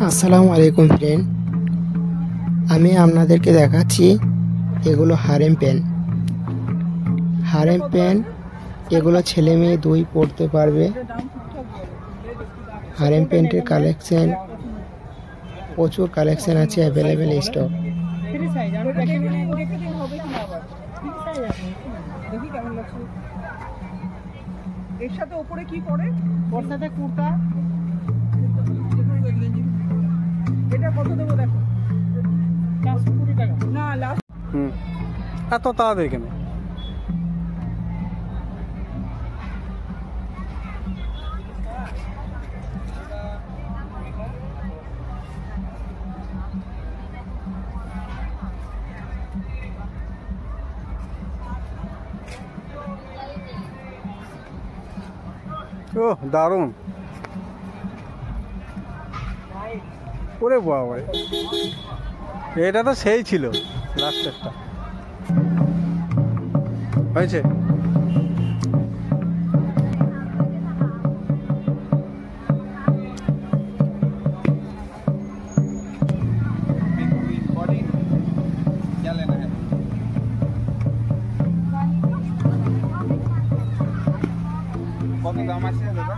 আসসালামু আলাইকুম ফ্রেন্ড, আমি আপনাদেরকে দেখাচ্ছি এগুলো হারেম প্যান্ট। এগুলো ছেলে মেয়ে দুই পরতে পারবে। হারেম প্যান্টের কালেকশন প্রচুর কালেকশন আছে, অ্যাভেলেবেল স্টক। এর সাথে উপরে কি পরে? ওর সাথে কুর্তা। এটা কত দেবো দেখো? 420 টাকা। না লাস্ট। এত তাড়াতাড়ি কেন? ও দারুণ! ওরে বাবা, এটা তো সেই ছিল লাস্টেরটা। হয়েছে কত দাম আছে দাদা?